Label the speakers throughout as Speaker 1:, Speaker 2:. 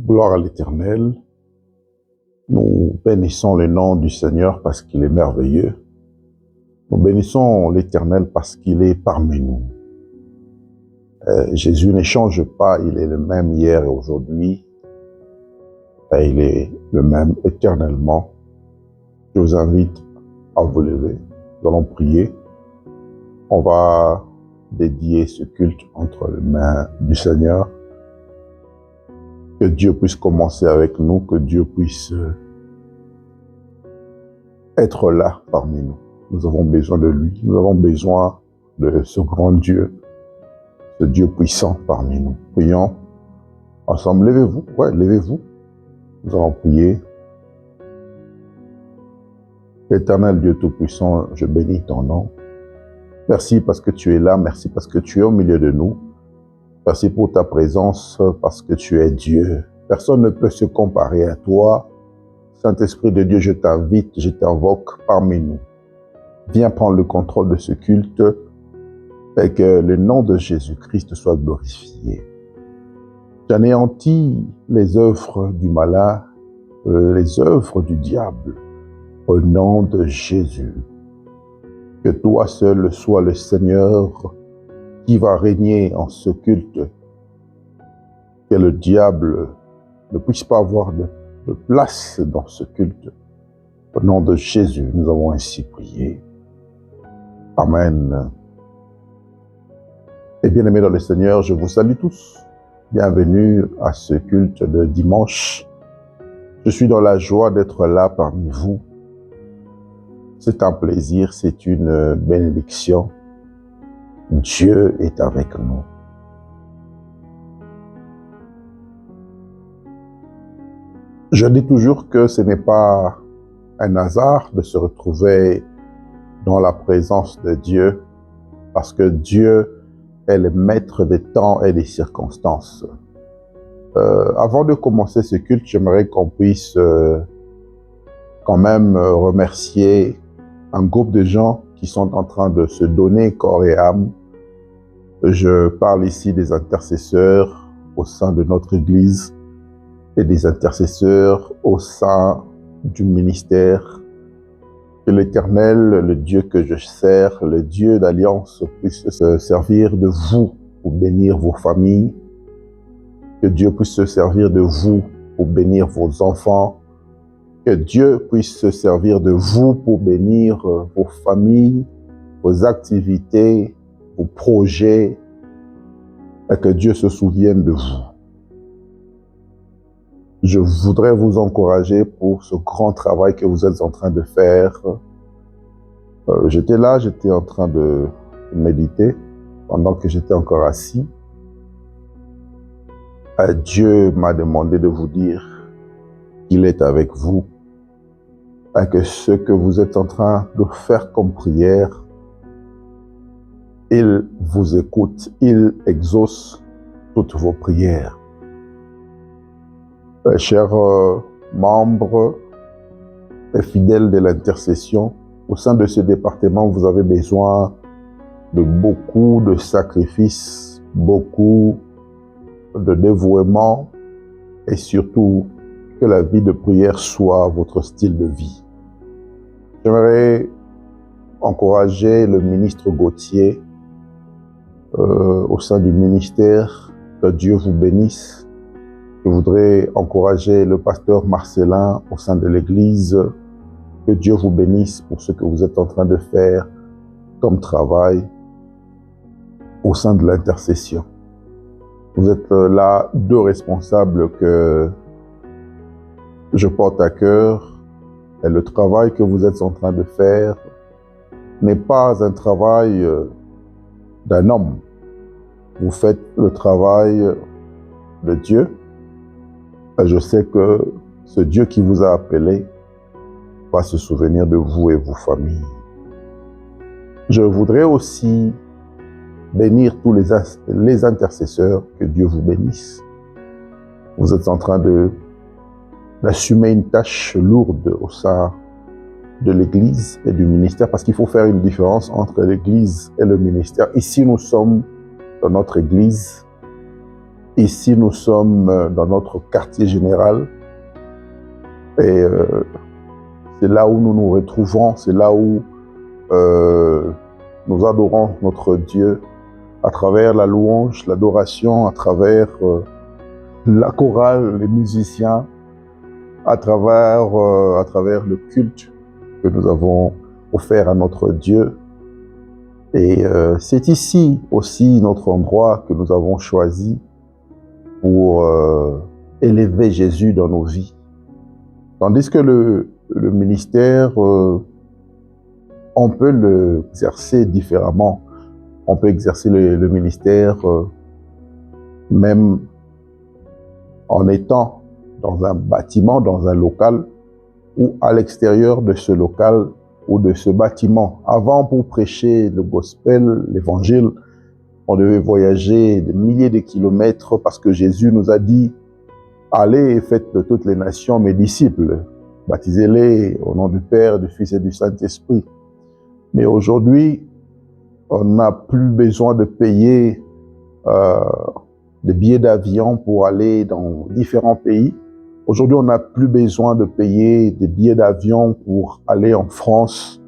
Speaker 1: Gloire à l'Éternel. Nous bénissons le nom du Seigneur parce qu'il est merveilleux. Nous bénissons l'Éternel parce qu'il est parmi nous. Jésus ne change pas, il est le même hier et aujourd'hui. Et il est le même éternellement. Je vous invite à vous lever. Nous allons prier. On va dédier ce culte entre les mains du Seigneur. Que Dieu puisse commencer avec nous, que Dieu puisse être là parmi nous. Nous avons besoin de lui, nous avons besoin de ce grand Dieu, ce Dieu puissant parmi nous. Prions ensemble, levez-vous, levez-vous. Nous allons prier. Éternel Dieu Tout-Puissant, je bénis ton nom. Merci parce que tu es là, merci parce que tu es au milieu de nous. Merci pour ta présence, parce que tu es Dieu. Personne ne peut se comparer à toi. Saint-Esprit de Dieu, je t'invite, je t'invoque parmi nous. Viens prendre le contrôle de ce culte et que le nom de Jésus-Christ soit glorifié. J'anéantis les œuvres du malin, les œuvres du diable, au nom de Jésus. Que toi seul sois le Seigneur qui va régner en ce culte. Que le diable ne puisse pas avoir de place dans ce culte. Au nom de Jésus, nous avons ainsi prié. Amen. Et bien-aimés dans le Seigneur, je vous salue tous. Bienvenue à ce culte de dimanche. Je suis dans la joie d'être là parmi vous. C'est un plaisir, c'est une bénédiction. Dieu est avec nous. Je dis toujours que ce n'est pas un hasard de se retrouver dans la présence de Dieu, parce que Dieu est le maître des temps et des circonstances. Avant de commencer ce culte, j'aimerais qu'on puisse quand même remercier un groupe de gens qui sont en train de se donner corps et âme. Je parle ici des intercesseurs au sein de notre Église et des intercesseurs au sein du ministère. Que l'Éternel, le Dieu que je sers, le Dieu d'alliance, puisse se servir de vous pour bénir vos familles. Que Dieu puisse se servir de vous pour bénir vos enfants. Que Dieu puisse se servir de vous pour bénir vos familles, vos activités, vos projets, et que Dieu se souvienne de vous. Je voudrais vous encourager pour ce grand travail que vous êtes en train de faire. J'étais là, j'étais en train de méditer pendant que j'étais encore assis. Dieu m'a demandé de vous dire qu'il est avec vous et que ce que vous êtes en train de faire comme prière, il vous écoute, il exauce toutes vos prières. Chers membres et fidèles de l'intercession, au sein de ce département, vous avez besoin de beaucoup de sacrifices, beaucoup de dévouement et surtout que la vie de prière soit votre style de vie. J'aimerais encourager le ministre Gauthier au sein du ministère, que Dieu vous bénisse. Je voudrais encourager le pasteur Marcelin au sein de l'Église, que Dieu vous bénisse pour ce que vous êtes en train de faire comme travail au sein de l'intercession. Vous êtes là deux responsables que je porte à cœur et le travail que vous êtes en train de faire n'est pas un travail d'un homme. Vous faites le travail de Dieu. Et je sais que ce Dieu qui vous a appelé va se souvenir de vous et vos familles. Je voudrais aussi bénir tous les intercesseurs, que Dieu vous bénisse. Vous êtes en train d'assumer une tâche lourde au sein de l'Église et du ministère, parce qu'il faut faire une différence entre l'Église et le ministère. Ici, nous sommes dans notre Église. Ici, nous sommes dans notre quartier général et c'est là où nous nous retrouvons, c'est là où nous adorons notre Dieu à travers la louange, l'adoration, à travers la chorale, les musiciens, à travers le culte que nous avons offert à notre Dieu. Et c'est ici aussi notre endroit que nous avons choisi pour élever Jésus dans nos vies. Tandis que le ministère, on peut l'exercer différemment. On peut exercer le ministère même en étant dans un bâtiment, dans un local, ou à l'extérieur de ce local ou de ce bâtiment. Avant, pour prêcher le gospel, l'évangile, on devait voyager des milliers de kilomètres parce que Jésus nous a dit « Allez et faites de toutes les nations mes disciples, baptisez-les au nom du Père, du Fils et du Saint-Esprit ». Mais aujourd'hui, on n'a plus besoin de payer des billets d'avion pour aller dans différents pays. Aujourd'hui, on n'a plus besoin de payer des billets d'avion pour aller en France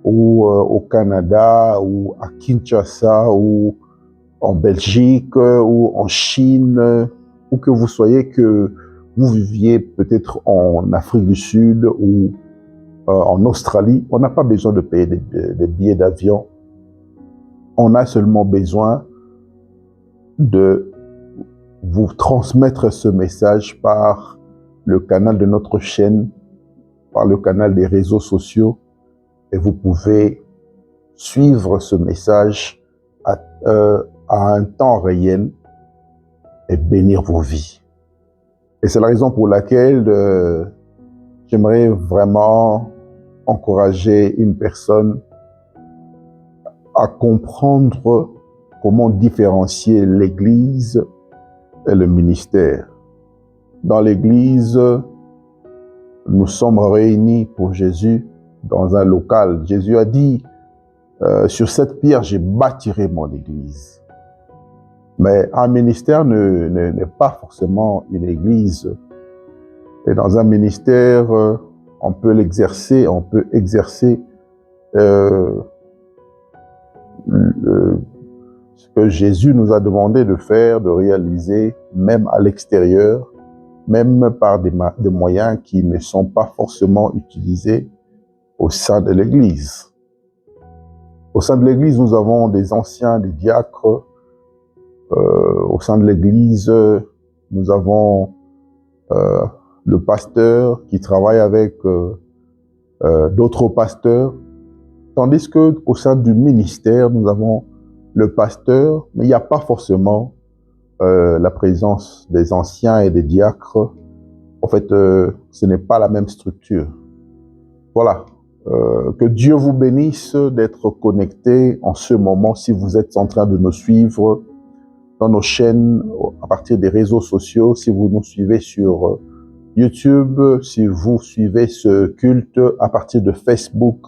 Speaker 1: ou au Canada ou à Kinshasa ou en Belgique ou en Chine, ou que vous soyez, que vous viviez peut-être en Afrique du Sud ou en Australie. On n'a pas besoin de payer des billets d'avion. On a seulement besoin de vous transmettre ce message par le canal de notre chaîne, par le canal des réseaux sociaux, et vous pouvez suivre ce message à un temps réel et bénir vos vies. Et c'est la raison pour laquelle j'aimerais vraiment encourager une personne à comprendre comment différencier l'Église et le ministère. Dans l'Église, nous sommes réunis pour Jésus dans un local. Jésus a dit, sur cette pierre, je bâtirai mon Église. Mais un ministère n'est pas forcément une Église. Et dans un ministère, on peut l'exercer, on peut exercer ce que Jésus nous a demandé de faire, de réaliser, même à l'extérieur, même par des moyens qui ne sont pas forcément utilisés au sein de l'Église. Au sein de l'Église, nous avons des anciens, des diacres. Au sein de l'Église, nous avons le pasteur qui travaille avec d'autres pasteurs. Tandis qu'au sein du ministère, nous avons le pasteur, mais il n'y a pas forcément la présence des anciens et des diacres. En fait, ce n'est pas la même structure. Voilà. Que Dieu vous bénisse d'être connecté en ce moment, si vous êtes en train de nous suivre dans nos chaînes, à partir des réseaux sociaux, si vous nous suivez sur YouTube, si vous suivez ce culte à partir de Facebook,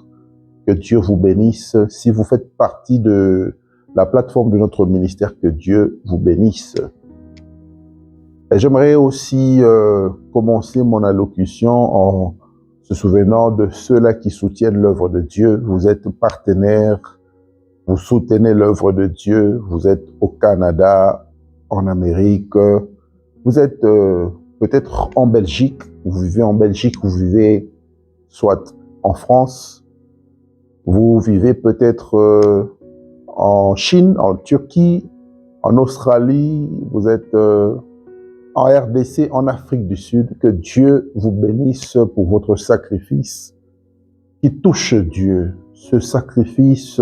Speaker 1: que Dieu vous bénisse. Si vous faites partie de la plateforme de notre ministère, que Dieu vous bénisse. Et j'aimerais aussi commencer mon allocution en se souvenant de ceux-là qui soutiennent l'œuvre de Dieu. Vous êtes partenaires, vous soutenez l'œuvre de Dieu, vous êtes au Canada, en Amérique, vous êtes peut-être en Belgique, vous vivez en Belgique, vous vivez soit en France, vous vivez peut-être en Chine, en Turquie, en Australie, vous êtes en RDC, en Afrique du Sud. Que Dieu vous bénisse pour votre sacrifice qui touche Dieu. Ce sacrifice,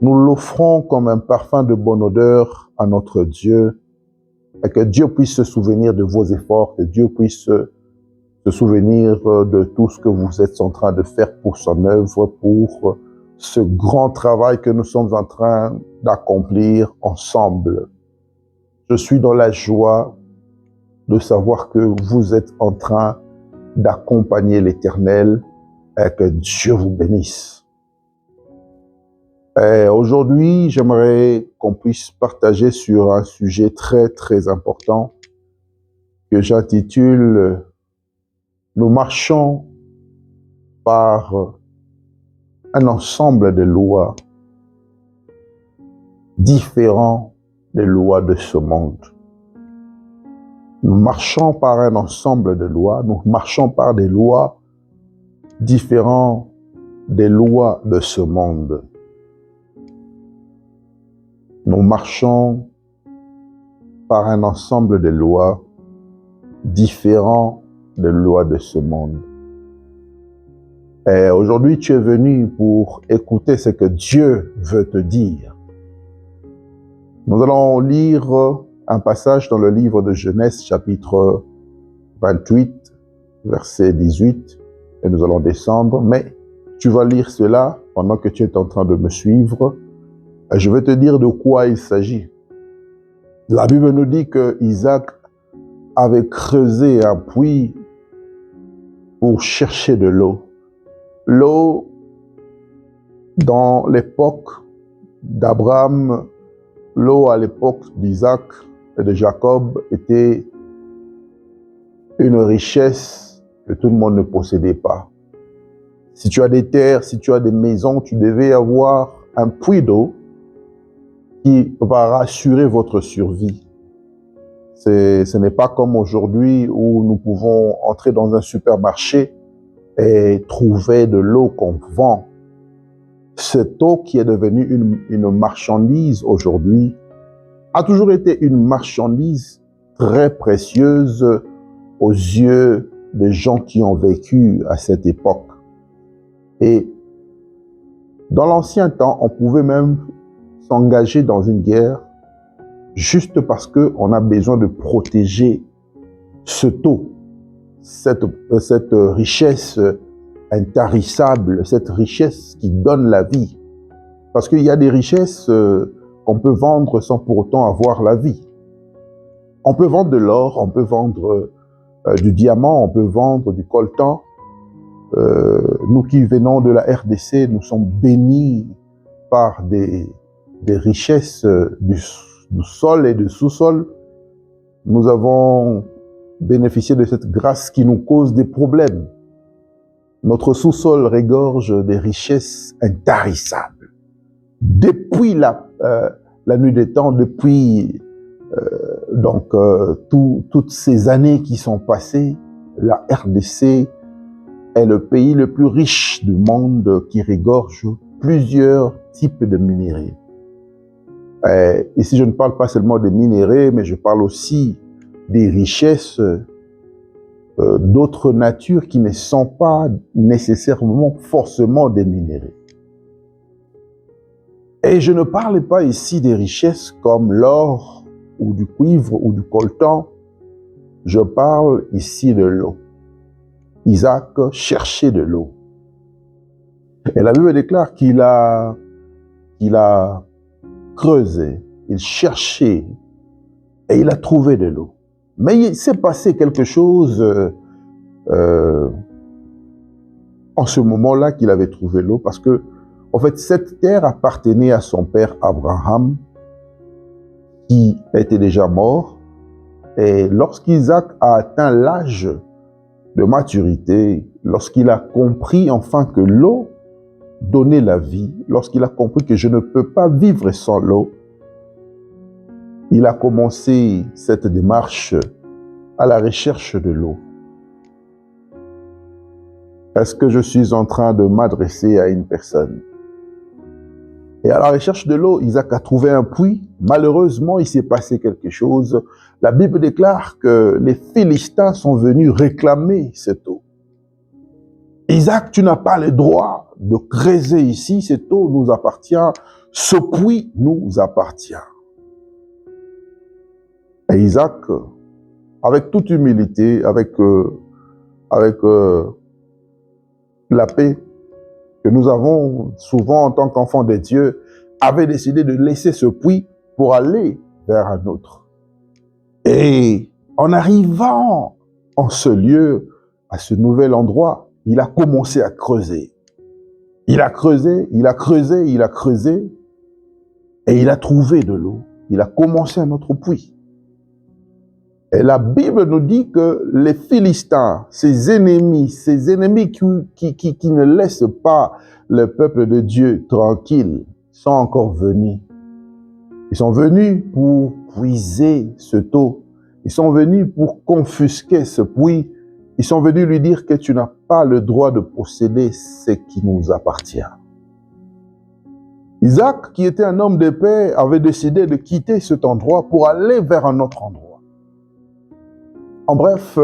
Speaker 1: nous l'offrons comme un parfum de bonne odeur à notre Dieu, et que Dieu puisse se souvenir de vos efforts, que Dieu puisse se souvenir de tout ce que vous êtes en train de faire pour son œuvre, pour ce grand travail que nous sommes en train d'accomplir ensemble. Je suis dans la joie de savoir que vous êtes en train d'accompagner l'Éternel et que Dieu vous bénisse. Aujourd'hui, j'aimerais qu'on puisse partager sur un sujet très, très important que j'intitule « Nous marchons par un ensemble de lois différents des lois de ce monde. » Nous marchons par un ensemble de lois, nous marchons par des lois différentes des lois de ce monde. Nous marchons par un ensemble de lois différents des lois de ce monde. Et aujourd'hui, tu es venu pour écouter ce que Dieu veut te dire. Nous allons lire un passage dans le livre de Genèse, chapitre 28, verset 18, et nous allons descendre, mais tu vas lire cela pendant que tu es en train de me suivre. Et je vais te dire de quoi il s'agit. La Bible nous dit que Isaac avait creusé un puits pour chercher de l'eau. L'eau, dans l'époque d'Abraham, l'eau à l'époque d'Isaac et de Jacob était une richesse que tout le monde ne possédait pas. Si tu as des terres, si tu as des maisons, tu devais avoir un puits d'eau qui va rassurer votre survie. Ce n'est pas comme aujourd'hui où nous pouvons entrer dans un supermarché et trouver de l'eau qu'on vend. Cette eau qui est devenue une marchandise aujourd'hui a toujours été une marchandise très précieuse aux yeux des gens qui ont vécu à cette époque. Et dans l'ancien temps, on pouvait même s'engager dans une guerre juste parce qu'on a besoin de protéger cette eau, cette richesse intarissable, cette richesse qui donne la vie. Parce qu'il y a des richesses qu'on peut vendre sans pour autant avoir la vie. On peut vendre de l'or, on peut vendre du diamant, on peut vendre du coltan. Nous qui venons de la RDC, nous sommes bénis par des richesses du sol et du sous-sol. Nous avons bénéficié de cette grâce qui nous cause des problèmes. Notre sous-sol regorge des richesses intarissables. Depuis la nuit des temps, depuis toutes ces années qui sont passées, la RDC est le pays le plus riche du monde qui regorge plusieurs types de minéraux. Ici, je ne parle pas seulement des minéraux, mais je parle aussi des richesses d'autres natures qui ne sont pas nécessairement forcément des minéraux. Et je ne parle pas ici des richesses comme l'or ou du cuivre ou du coltan. Je parle ici de l'eau. Isaac cherchait de l'eau. Et la Bible déclare qu'il a creusé, il cherchait et il a trouvé de l'eau. Mais il s'est passé quelque chose en ce moment-là qu'il avait trouvé l'eau, parce que en fait, cette terre appartenait à son père Abraham, qui était déjà mort. Et lorsqu'Isaac a atteint l'âge de maturité, lorsqu'il a compris enfin que l'eau donnait la vie, lorsqu'il a compris que je ne peux pas vivre sans l'eau, il a commencé cette démarche à la recherche de l'eau. Est-ce que je suis en train de m'adresser à une personne? Et à la recherche de l'eau, Isaac a trouvé un puits. Malheureusement, il s'est passé quelque chose. La Bible déclare que les Philistins sont venus réclamer cette eau. Isaac, tu n'as pas le droit de creuser ici. Cette eau nous appartient. Ce puits nous appartient. Et Isaac, avec toute humilité, avec la paix que nous avons souvent en tant qu'enfants de Dieu, avait décidé de laisser ce puits pour aller vers un autre. Et en arrivant en ce lieu, à ce nouvel endroit, il a commencé à creuser. Il a creusé, il a creusé, il a creusé, et il a trouvé de l'eau. Il a commencé un autre puits. Et la Bible nous dit que les Philistins, ses ennemis qui ne laissent pas le peuple de Dieu tranquille, sont encore venus. Ils sont venus pour puiser ce eau. Ils sont venus pour confisquer ce puits. Ils sont venus lui dire que tu n'as pas le droit de posséder ce qui nous appartient. Isaac, qui était un homme de paix, avait décidé de quitter cet endroit pour aller vers un autre endroit. En bref,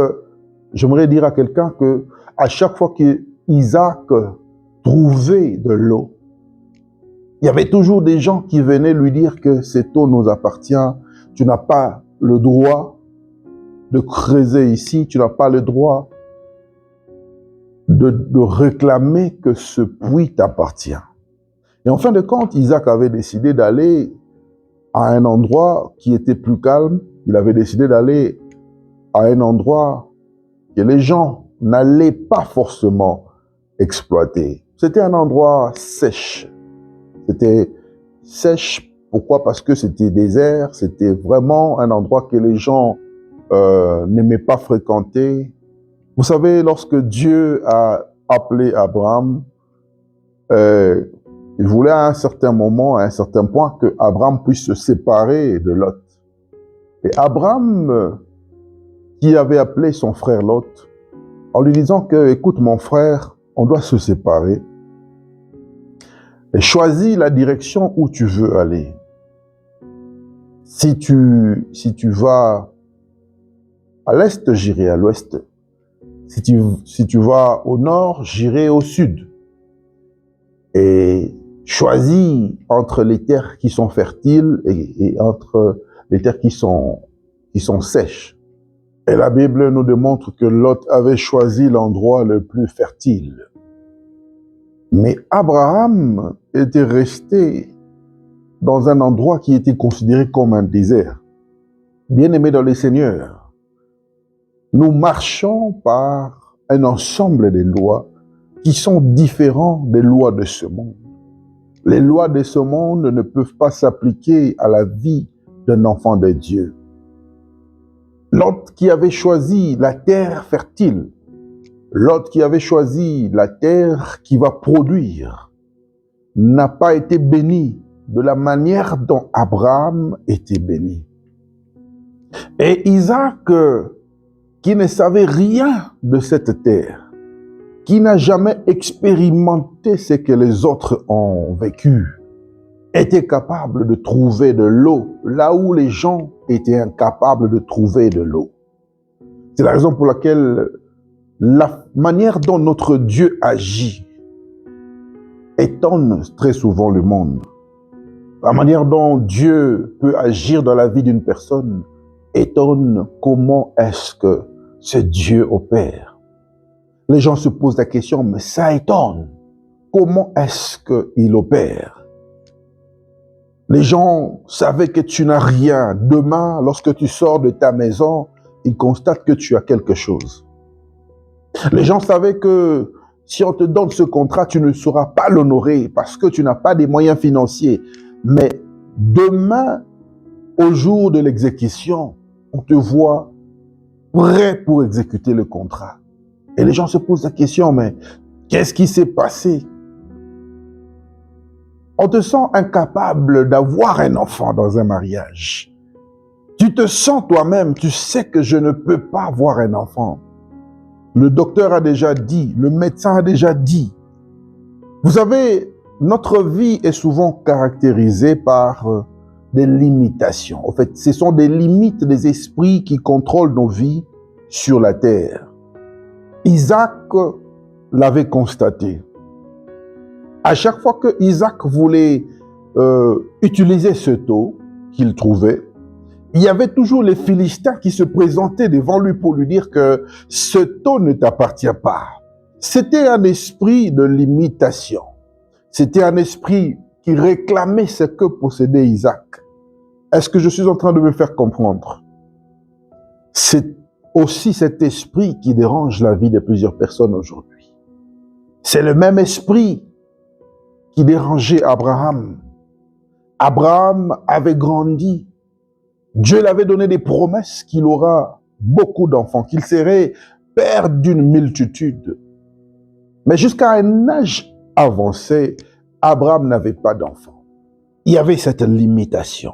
Speaker 1: j'aimerais dire à quelqu'un que à chaque fois qu'Isaac trouvait de l'eau, il y avait toujours des gens qui venaient lui dire que cette eau nous appartient, tu n'as pas le droit de creuser ici, tu n'as pas le droit de réclamer que ce puits t'appartient. Et en fin de compte, Isaac avait décidé d'aller à un endroit qui était plus calme. Il avait décidé d'aller à un endroit que les gens n'allaient pas forcément exploiter. C'était un endroit sèche. C'était sèche, pourquoi? Parce que c'était désert, c'était vraiment un endroit que les gens n'aimaient pas fréquenter. Vous savez, lorsque Dieu a appelé Abraham, il voulait à un certain moment, à un certain point, que Abraham puisse se séparer de Lot. Et Abraham, qui avait appelé son frère Lot, en lui disant que, écoute mon frère, on doit se séparer. Et choisis la direction où tu veux aller. Si tu vas à l'est, j'irai à l'ouest. Si tu vas au nord, j'irai au sud. Et choisis entre les terres qui sont fertiles et entre les terres qui sont sèches. Et la Bible nous démontre que Lot avait choisi l'endroit le plus fertile. Mais Abraham était resté dans un endroit qui était considéré comme un désert. Bien-aimés dans le Seigneur, nous marchons par un ensemble de lois qui sont différents des lois de ce monde. Les lois de ce monde ne peuvent pas s'appliquer à la vie d'un enfant de Dieu. Lot qui avait choisi la terre fertile, Lot qui avait choisi la terre qui va produire, n'a pas été béni de la manière dont Abraham était béni. Et Isaac, qui ne savait rien de cette terre, qui n'a jamais expérimenté ce que les autres ont vécu, était capable de trouver de l'eau là où les gens étaient incapables de trouver de l'eau. C'est la raison pour laquelle la manière dont notre Dieu agit étonne très souvent le monde. La manière dont Dieu peut agir dans la vie d'une personne étonne comment est-ce que ce Dieu opère. Les gens se posent la question, mais ça étonne. Comment est-ce qu'il opère? Les gens savaient que tu n'as rien. Demain, lorsque tu sors de ta maison, ils constatent que tu as quelque chose. Les gens savaient que si on te donne ce contrat, tu ne sauras pas l'honorer parce que tu n'as pas des moyens financiers. Mais demain, au jour de l'exécution, on te voit prêt pour exécuter le contrat. Et les gens se posent la question, mais qu'est-ce qui s'est passé? On te sent incapable d'avoir un enfant dans un mariage. Tu te sens toi-même, tu sais que je ne peux pas avoir un enfant. Le docteur a déjà dit, le médecin a déjà dit. Vous savez, notre vie est souvent caractérisée par des limitations. En fait, ce sont des limites des esprits qui contrôlent nos vies sur la terre. Isaac l'avait constaté. À chaque fois que Isaac voulait utiliser ce eau qu'il trouvait, il y avait toujours les Philistins qui se présentaient devant lui pour lui dire que ce eau ne t'appartient pas. C'était un esprit de limitation. C'était un esprit qui réclamait ce que possédait Isaac. Est-ce que je suis en train de me faire comprendre? C'est aussi cet esprit qui dérange la vie de plusieurs personnes aujourd'hui. C'est le même esprit qui dérangeait Abraham. Abraham avait grandi. Dieu lui avait donné des promesses qu'il aura beaucoup d'enfants, qu'il serait père d'une multitude. Mais jusqu'à un âge avancé, Abraham n'avait pas d'enfants. Il y avait cette limitation.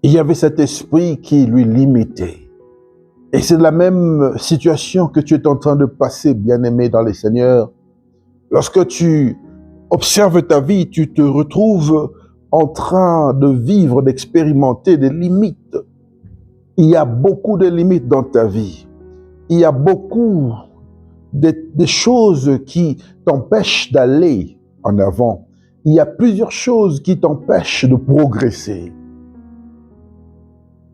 Speaker 1: Il y avait cet esprit qui lui limitait. Et c'est la même situation que tu es en train de passer, bien-aimé dans le Seigneur. Lorsque tu observes ta vie, tu te retrouves en train de vivre, d'expérimenter des limites. Il y a beaucoup de limites dans ta vie. Il y a beaucoup de choses qui t'empêchent d'aller en avant. Il y a plusieurs choses qui t'empêchent de progresser.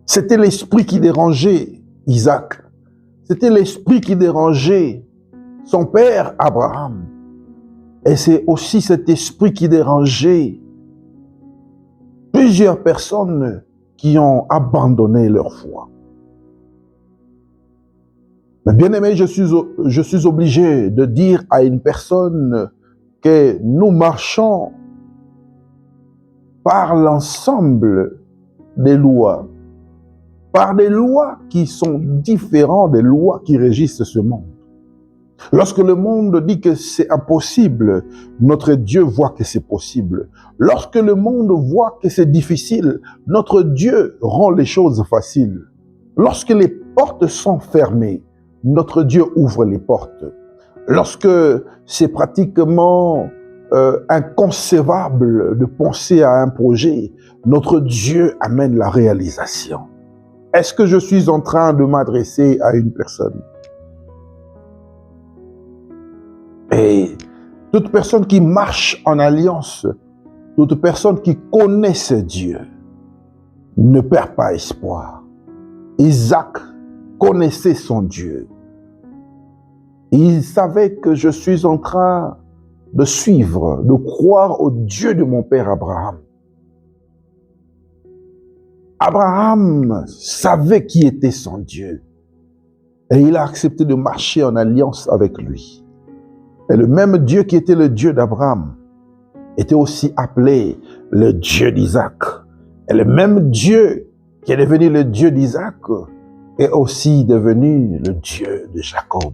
Speaker 1: C'était l'esprit qui dérangeait Isaac. C'était l'esprit qui dérangeait son père Abraham. Et c'est aussi cet esprit qui dérangeait plusieurs personnes qui ont abandonné leur foi. Mais bien aimé, je suis obligé de dire à une personne que nous marchons par l'ensemble des lois, par des lois qui sont différentes des lois qui régissent ce monde. Lorsque le monde dit que c'est impossible, notre Dieu voit que c'est possible. Lorsque le monde voit que c'est difficile, notre Dieu rend les choses faciles. Lorsque les portes sont fermées, notre Dieu ouvre les portes. Lorsque c'est pratiquement inconcevable de penser à un projet, notre Dieu amène la réalisation. Est-ce que je suis en train de m'adresser à une personne? Et toute personne qui marche en alliance, toute personne qui connaît ce Dieu, ne perd pas espoir. Isaac connaissait son Dieu. Il savait que je suis en train de suivre, de croire au Dieu de mon père Abraham. Abraham savait qui était son Dieu. Et il a accepté de marcher en alliance avec lui. Et le même Dieu qui était le Dieu d'Abraham était aussi appelé le Dieu d'Isaac. Et le même Dieu qui est devenu le Dieu d'Isaac est aussi devenu le Dieu de Jacob.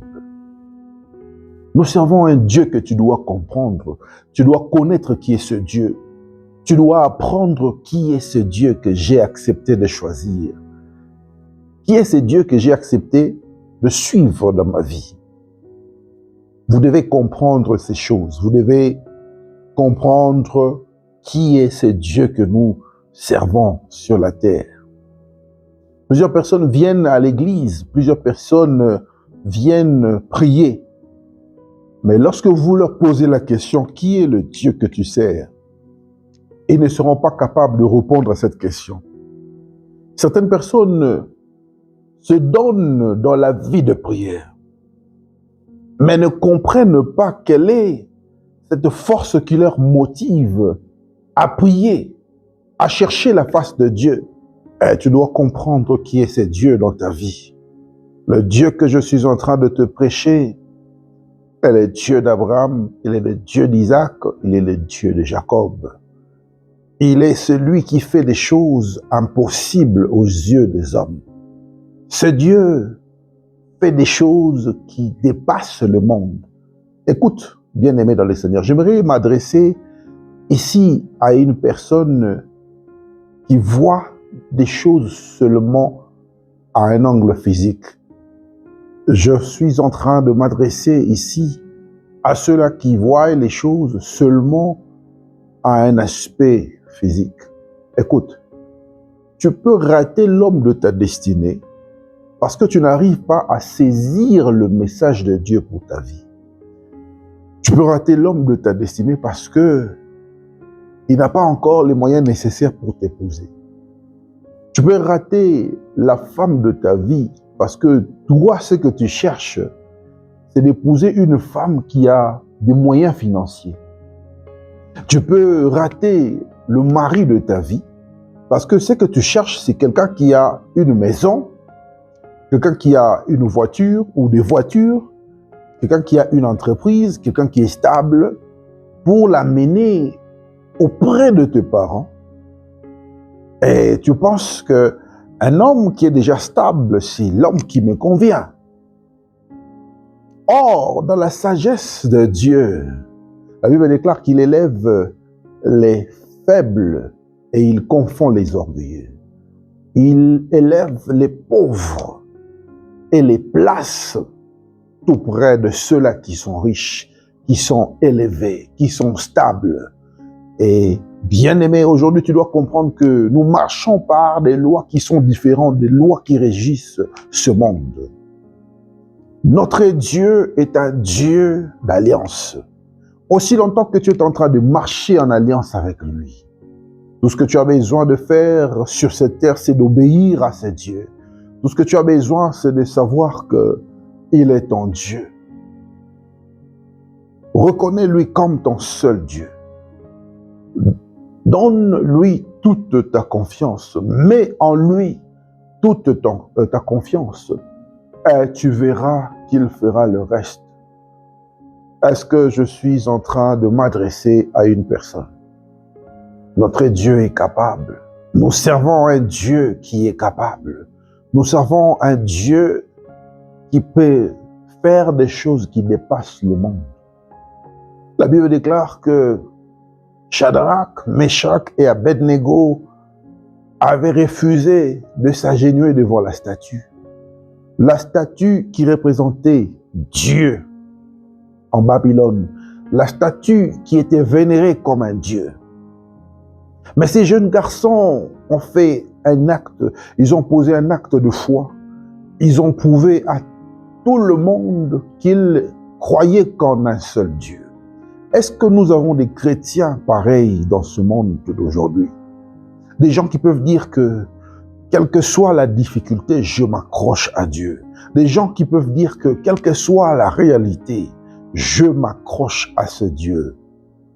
Speaker 1: Nous servons un Dieu que tu dois comprendre. Tu dois connaître qui est ce Dieu. Tu dois apprendre qui est ce Dieu que j'ai accepté de choisir. Qui est ce Dieu que j'ai accepté de suivre dans ma vie. Vous devez comprendre ces choses. Vous devez comprendre qui est ce Dieu que nous servons sur la terre. Plusieurs personnes viennent à l'église, plusieurs personnes viennent prier. Mais lorsque vous leur posez la question, qui est le Dieu que tu sers? Ils ne seront pas capables de répondre à cette question. Certaines personnes se donnent dans la vie de prière, mais ne comprennent pas quelle est cette force qui leur motive à prier, à chercher la face de Dieu. Et tu dois comprendre qui est ce Dieu dans ta vie. Le Dieu que je suis en train de te prêcher, il est le Dieu d'Abraham, il est le Dieu d'Isaac, il est le Dieu de Jacob. Il est celui qui fait des choses impossibles aux yeux des hommes. Ce Dieu fait des choses qui dépassent le monde. Écoute, bien-aimé dans le Seigneur, j'aimerais m'adresser ici à une personne qui voit des choses seulement à un angle physique. Je suis en train de m'adresser ici à ceux-là qui voient les choses seulement à un aspect physique. Écoute, tu peux rater l'homme de ta destinée parce que tu n'arrives pas à saisir le message de Dieu pour ta vie. Tu peux rater l'homme de ta destinée parce que il n'a pas encore les moyens nécessaires pour t'épouser. Tu peux rater la femme de ta vie parce que toi, ce que tu cherches, c'est d'épouser une femme qui a des moyens financiers. Tu peux rater le mari de ta vie parce que ce que tu cherches, c'est quelqu'un qui a une maison, quelqu'un qui a une voiture ou des voitures, quelqu'un qui a une entreprise, quelqu'un qui est stable. pour l'amener auprès de tes parents. Et tu penses qu'un homme qui est déjà stable, c'est l'homme qui me convient. Or, dans la sagesse de Dieu, la Bible déclare qu'il élève les faibles et il confond les orgueilleux. Il élève les pauvres et les place tout près de ceux-là qui sont riches, qui sont élevés, qui sont stables. Et bien-aimé, aujourd'hui, tu dois comprendre que nous marchons par des lois qui sont différentes des lois qui régissent ce monde. Notre Dieu est un Dieu d'alliance. Aussi longtemps que tu es en train de marcher en alliance avec lui, tout ce que tu as besoin de faire sur cette terre, c'est d'obéir à ce Dieu. Tout ce que tu as besoin, c'est de savoir qu'il est ton Dieu. Reconnais-lui comme ton seul Dieu. Donne-lui toute ta confiance. Mets en lui toute ta confiance. Et tu verras qu'il fera le reste. Est-ce que je suis en train de m'adresser à une personne? Notre Dieu est capable. Nous servons un Dieu qui est capable. Nous servons un Dieu qui peut faire des choses qui dépassent le monde. La Bible déclare que Shadrach, Meshach et Abednego avaient refusé de s'agenouiller devant la statue. La statue qui représentait Dieu en Babylone. La statue qui était vénérée comme un Dieu. Mais ces jeunes garçons ont fait un acte, ils ont posé un acte de foi. Ils ont prouvé à tout le monde qu'ils croyaient qu'en un seul Dieu. Est-ce que nous avons des chrétiens pareils dans ce monde d'aujourd'hui? Des gens qui peuvent dire que, quelle que soit la difficulté, je m'accroche à Dieu. Des gens qui peuvent dire que, quelle que soit la réalité, je m'accroche à ce Dieu.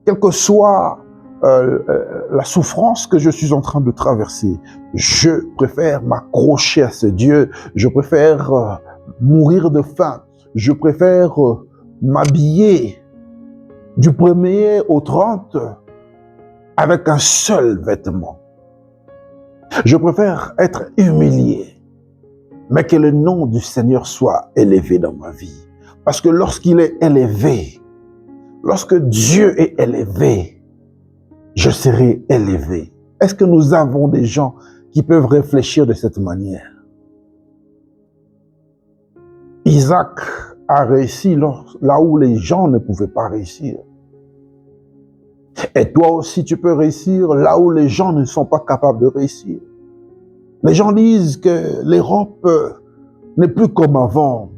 Speaker 1: Quelle que soit la souffrance que je suis en train de traverser, je préfère m'accrocher à ce Dieu. Je préfère mourir de faim. Je préfère m'habiller du 1er au 30 avec un seul vêtement. Je préfère être humilié, mais que le nom du Seigneur soit élevé dans ma vie. Parce que lorsqu'il est élevé, lorsque Dieu est élevé, je serai élevé. Est-ce que nous avons des gens qui peuvent réfléchir de cette manière? Isaac a réussi là où les gens ne pouvaient pas réussir. Et toi aussi, tu peux réussir là où les gens ne sont pas capables de réussir. Les gens disent que l'Europe n'est plus comme avant.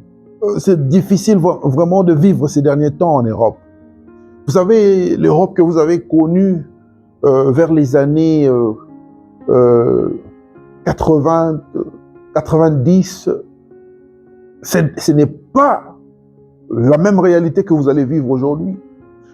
Speaker 1: C'est difficile vraiment de vivre ces derniers temps en Europe. Vous savez, l'Europe que vous avez connue vers les années 80, 90, ce n'est pas la même réalité que vous allez vivre aujourd'hui.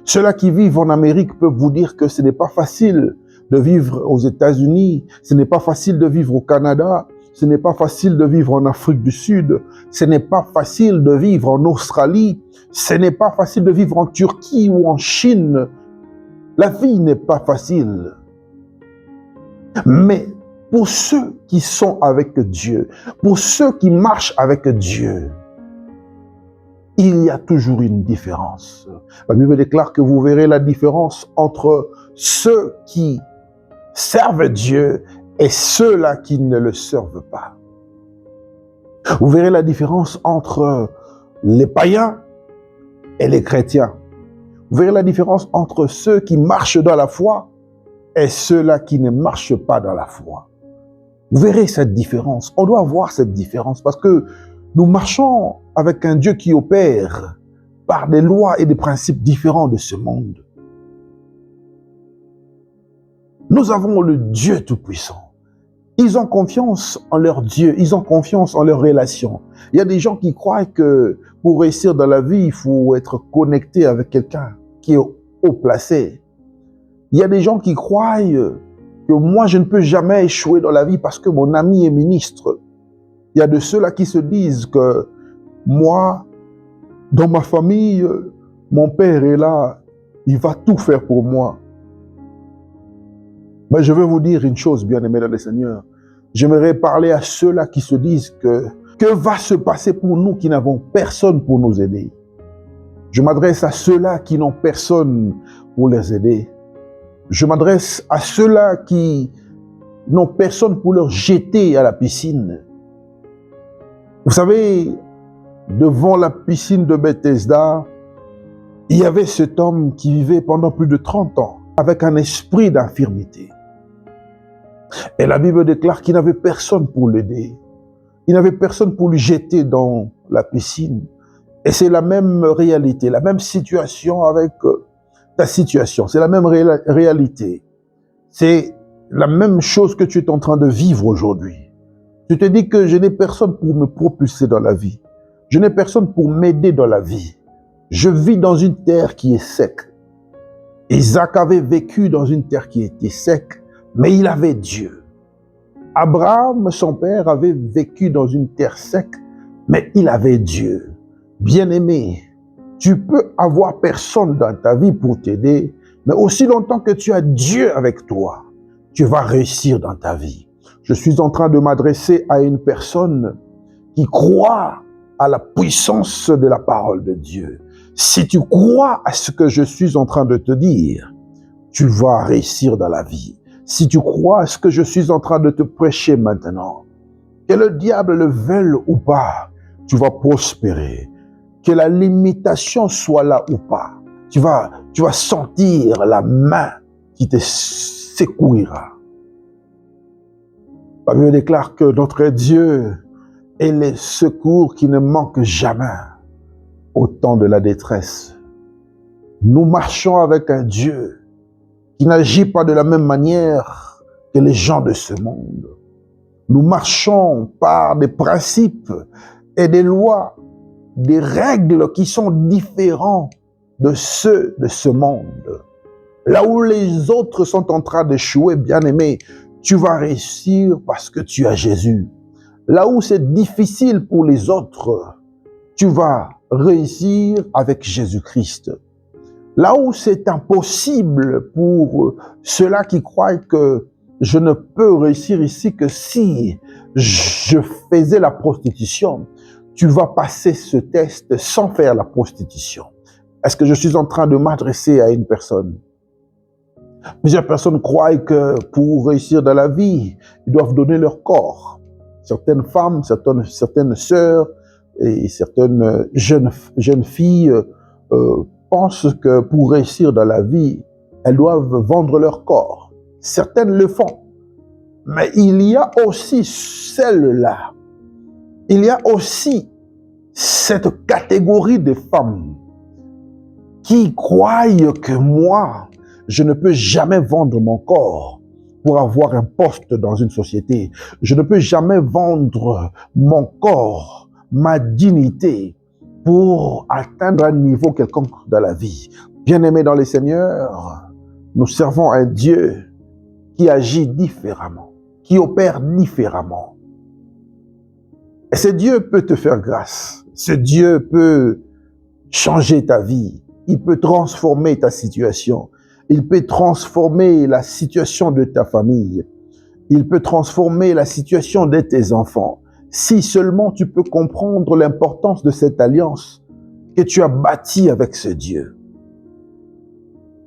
Speaker 1: Ceux-là qui vivent en Amérique peuvent vous dire que ce n'est pas facile de vivre aux États-Unis, ce n'est pas facile de vivre au Canada, ce n'est pas facile de vivre en Afrique du Sud, ce n'est pas facile de vivre en Australie, ce n'est pas facile de vivre en Turquie ou en Chine. La vie n'est pas facile. Mais pour ceux qui sont avec Dieu, pour ceux qui marchent avec Dieu, il y a toujours une différence. La Bible déclare que vous verrez la différence entre ceux qui servent Dieu et ceux-là qui ne le servent pas. Vous verrez la différence entre les païens et les chrétiens. Vous verrez la différence entre ceux qui marchent dans la foi et ceux-là qui ne marchent pas dans la foi. Vous verrez cette différence. On doit voir cette différence parce que nous marchons avec un Dieu qui opère par des lois et des principes différents de ce monde. Nous avons le Dieu Tout-Puissant. Ils ont confiance en leur Dieu, ils ont confiance en leur relation. Il y a des gens qui croient que pour réussir dans la vie, il faut être connecté avec quelqu'un qui est haut placé. Il y a des gens qui croient que moi, je ne peux jamais échouer dans la vie parce que mon ami est ministre. Il y a de ceux-là qui se disent que moi, dans ma famille, mon père est là, il va tout faire pour moi. Mais je veux vous dire une chose, bien-aimés dans le Seigneur. J'aimerais parler à ceux-là qui se disent que va se passer pour nous qui n'avons personne pour nous aider. Je m'adresse à ceux-là qui n'ont personne pour les aider. Je m'adresse à ceux-là qui n'ont personne pour leur jeter à la piscine. Vous savez, devant la piscine de Bethesda, il y avait cet homme qui vivait pendant plus de 30 ans avec un esprit d'infirmité. Et la Bible déclare qu'il n'avait personne pour l'aider. Il n'avait personne pour lui jeter dans la piscine. Et c'est la même réalité, la même situation avec ta situation. C'est la même réalité. C'est la même chose que tu es en train de vivre aujourd'hui. Tu te dis que je n'ai personne pour me propulser dans la vie. Je n'ai personne pour m'aider dans la vie. Je vis dans une terre qui est sec. Isaac avait vécu dans une terre qui était sec, mais il avait Dieu. Abraham, son père, avait vécu dans une terre sec, mais il avait Dieu. Bien-aimé, tu peux avoir personne dans ta vie pour t'aider, mais aussi longtemps que tu as Dieu avec toi, tu vas réussir dans ta vie. Je suis en train de m'adresser à une personne qui croit à la puissance de la parole de Dieu. Si tu crois à ce que je suis en train de te dire, tu vas réussir dans la vie. Si tu crois à ce que je suis en train de te prêcher maintenant, que le diable le veuille ou pas, tu vas prospérer. Que la limitation soit là ou pas, tu vas sentir la main qui te secouera. La Bible déclare que notre Dieu est le secours qui ne manque jamais au temps de la détresse. Nous marchons avec un Dieu qui n'agit pas de la même manière que les gens de ce monde. Nous marchons par des principes et des lois, des règles qui sont différents de ceux de ce monde. Là où les autres sont en train d'échouer, bien-aimé, tu vas réussir parce que tu as Jésus. Là où c'est difficile pour les autres, tu vas réussir avec Jésus-Christ. Là où c'est impossible pour ceux-là qui croient que je ne peux réussir ici que si je faisais la prostitution, tu vas passer ce test sans faire la prostitution. Est-ce que je suis en train de m'adresser à une personne? Plusieurs personnes croient que pour réussir dans la vie, ils doivent donner leur corps. Certaines femmes, certaines sœurs et certaines jeunes filles pensent que pour réussir dans la vie, elles doivent vendre leur corps. Certaines le font. Mais il y a aussi celles-là. Il y a aussi cette catégorie de femmes qui croient que moi, je ne peux jamais vendre mon corps pour avoir un poste dans une société. Je ne peux jamais vendre mon corps, ma dignité, pour atteindre un niveau quelconque dans la vie. Bien-aimés dans le Seigneur, nous servons un Dieu qui agit différemment, qui opère différemment. Et ce Dieu peut te faire grâce. Ce Dieu peut changer ta vie. Il peut transformer ta situation. Il peut transformer la situation de ta famille. Il peut transformer la situation de tes enfants. Si seulement tu peux comprendre l'importance de cette alliance que tu as bâtie avec ce Dieu.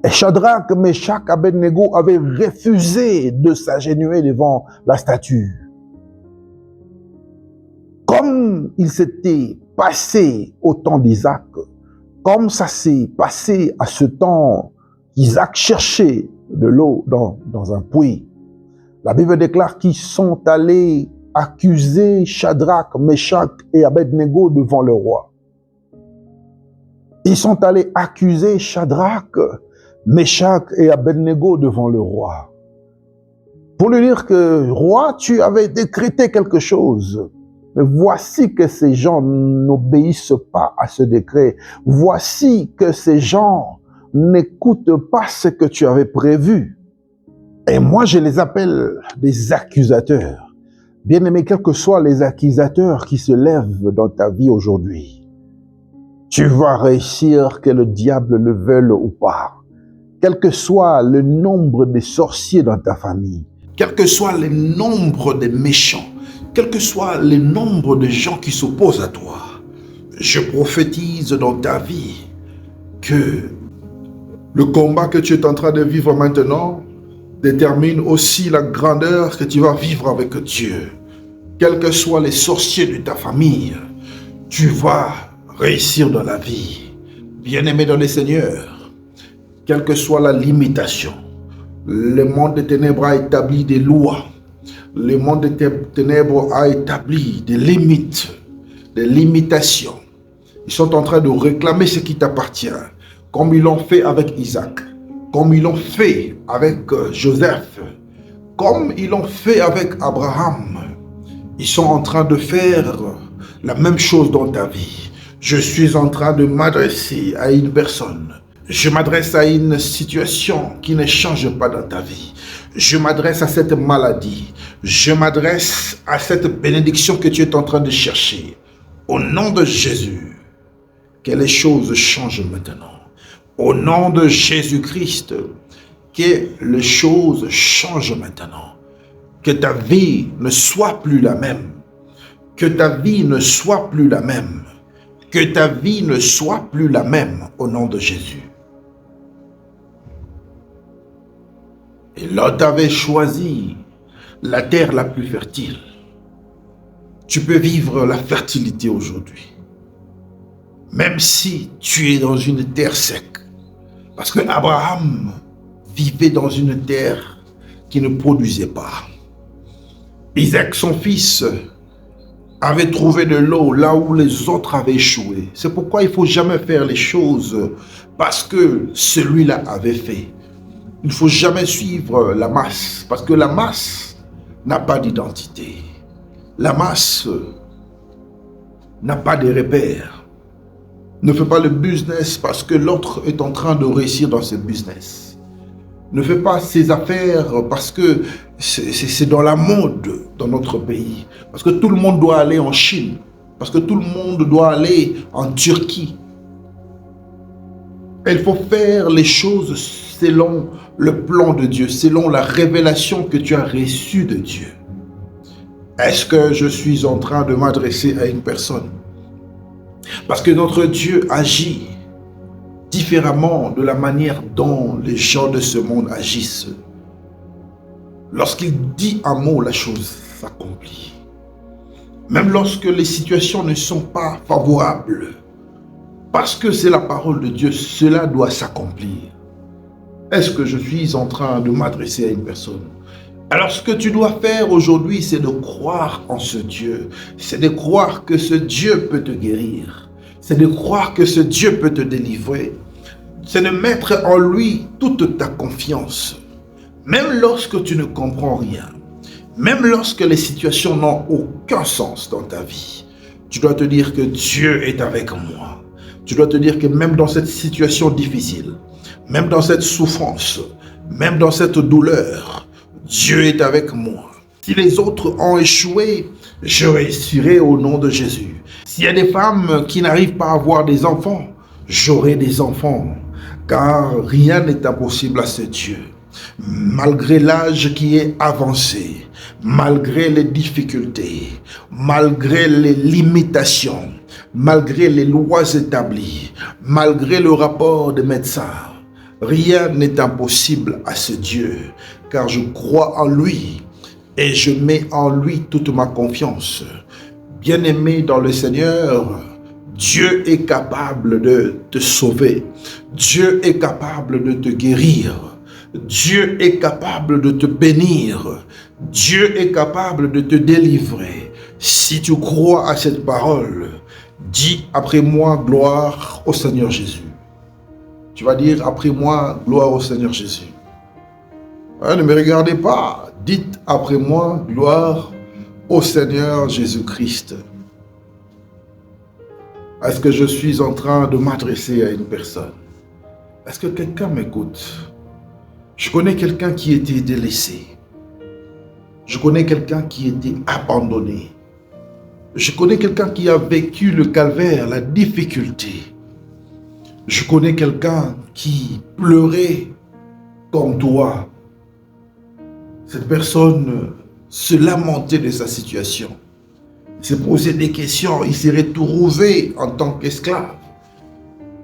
Speaker 1: Et Shadrach, Meshach, Abednego avaient refusé de s'agenouiller devant la statue. Comme il s'était passé au temps d'Isaac, comme ça s'est passé à ce temps qu'Isaac cherchait de l'eau dans un puits, la Bible déclare qu'ils sont allés accuser Shadrach, Meshach et Abednego devant le roi. Ils sont allés accuser Shadrach, Meshach et Abednego devant le roi. Pour lui dire que, roi, tu avais décrété quelque chose. Mais voici que ces gens n'obéissent pas à ce décret. Voici que ces gens n'écoutent pas ce que tu avais prévu. Et moi, je les appelle des accusateurs. Bien-aimé, quels que soient les accusateurs qui se lèvent dans ta vie aujourd'hui, tu vas réussir que le diable le veuille ou pas. quel que soit le nombre de sorciers dans ta famille, quel que soit le nombre de méchants, quel que soit le nombre de gens qui s'opposent à toi, je prophétise dans ta vie que le combat que tu es en train de vivre maintenant détermine aussi la grandeur que tu vas vivre avec Dieu. Quels que soient les sorciers de ta famille, tu vas réussir dans la vie. Bien-aimé dans le Seigneur, quelle que soit la limitation, le monde des ténèbres a établi des lois. Le monde des ténèbres a établi des limites, des limitations. Ils sont en train de réclamer ce qui t'appartient, comme ils l'ont fait avec Isaac, comme ils l'ont fait avec Joseph, comme ils l'ont fait avec Abraham. Ils sont en train de faire la même chose dans ta vie. Je suis en train de m'adresser à une personne. Je m'adresse à une situation qui ne change pas dans ta vie. Je m'adresse à cette maladie. Je m'adresse à cette bénédiction que tu es en train de chercher. Au nom de Jésus, que les choses changent maintenant. Au nom de Jésus-Christ, que les choses changent maintenant. Que ta vie ne soit plus la même. Que ta vie ne soit plus la même. Que ta vie ne soit plus la même au nom de Jésus. Et Lot avait choisi la terre la plus fertile. Tu peux vivre la fertilité aujourd'hui. Même si tu es dans une terre sec. Parce que Abraham vivait dans une terre qui ne produisait pas. Isaac, son fils, avait trouvé de l'eau là où les autres avaient échoué. C'est pourquoi il ne faut jamais faire les choses parce que celui-là avait fait. Il ne faut jamais suivre la masse parce que la masse n'a pas d'identité. La masse n'a pas de repères. Ne fais pas le business parce que l'autre est en train de réussir dans ce business. Ne fais pas ses affaires parce que c'est dans la mode dans notre pays. Parce que tout le monde doit aller en Chine. Parce que tout le monde doit aller en Turquie. Il faut faire les choses selon le plan de Dieu, selon la révélation que tu as reçue de Dieu. Est-ce que je suis en train de m'adresser à une personne? Parce que notre Dieu agit différemment de la manière dont les gens de ce monde agissent. Lorsqu'il dit un mot, la chose s'accomplit. Même lorsque les situations ne sont pas favorables, parce que c'est la parole de Dieu, cela doit s'accomplir. Est-ce que je suis en train de m'adresser à une personne? Alors ce que tu dois faire aujourd'hui, c'est de croire en ce Dieu. C'est de croire que ce Dieu peut te guérir. C'est de croire que ce Dieu peut te délivrer. C'est de mettre en lui toute ta confiance. Même lorsque tu ne comprends rien. Même lorsque les situations n'ont aucun sens dans ta vie. Tu dois te dire que Dieu est avec moi. Tu dois te dire que même dans cette situation difficile, même dans cette souffrance, même dans cette douleur, Dieu est avec moi. Si les autres ont échoué, je réussirai au nom de Jésus. S'il y a des femmes qui n'arrivent pas à avoir des enfants, j'aurai des enfants. Car rien n'est impossible à ce Dieu. Malgré l'âge qui est avancé, malgré les difficultés, malgré les limitations, malgré les lois établies, malgré le rapport des médecins, rien n'est impossible à ce Dieu, car je crois en lui et je mets en lui toute ma confiance. Bien-aimé dans le Seigneur, Dieu est capable de te sauver. Dieu est capable de te guérir. Dieu est capable de te bénir. Dieu est capable de te délivrer. Si tu crois à cette parole, dis après moi gloire au Seigneur Jésus. Tu vas dire après moi gloire au Seigneur Jésus. Ne me regardez pas. Dites après moi gloire au Seigneur Jésus-Christ. Est-ce que je suis en train de m'adresser à une personne? Est-ce que quelqu'un m'écoute? Je connais quelqu'un qui était délaissé. Je connais quelqu'un qui était abandonné. Je connais quelqu'un qui a vécu le calvaire, la difficulté. Je connais quelqu'un qui pleurait
Speaker 2: comme toi. Cette personne se lamentait de sa situation, se posait des questions, il s'est retrouvé en tant qu'esclave,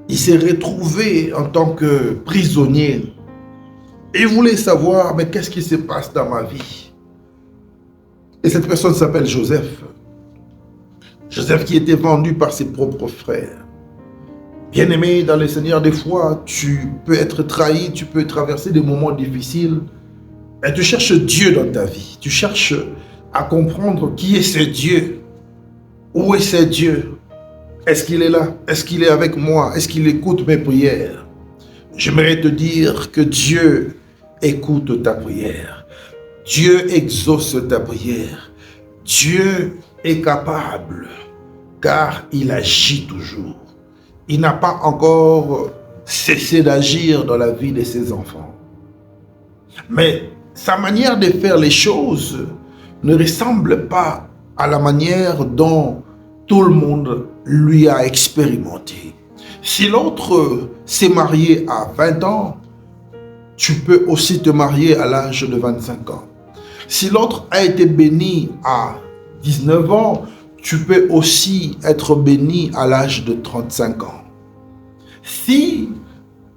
Speaker 2: il s'est retrouvé en tant que prisonnier. Et il voulait savoir, mais qu'est-ce qui se passe dans ma vie? Et cette personne s'appelle Joseph. Joseph qui était vendu par ses propres frères. Bien-aimé dans le Seigneur, des fois, tu peux être trahi, tu peux traverser des moments difficiles. Et tu cherches Dieu dans ta vie. Tu cherches à comprendre qui est ce Dieu. Où est ce Dieu? Est-ce qu'il est là? Est-ce qu'il est avec moi? Est-ce qu'il écoute mes prières? J'aimerais te dire que Dieu écoute ta prière. Dieu exauce ta prière. Dieu est capable, car il agit toujours. Il n'a pas encore cessé d'agir dans la vie de ses enfants. Mais sa manière de faire les choses ne ressemble pas à la manière dont tout le monde lui a expérimenté. Si l'autre s'est marié à 20 ans, tu peux aussi te marier à l'âge de 25 ans. Si l'autre a été béni à 19 ans, tu peux aussi être béni à l'âge de 35 ans. Si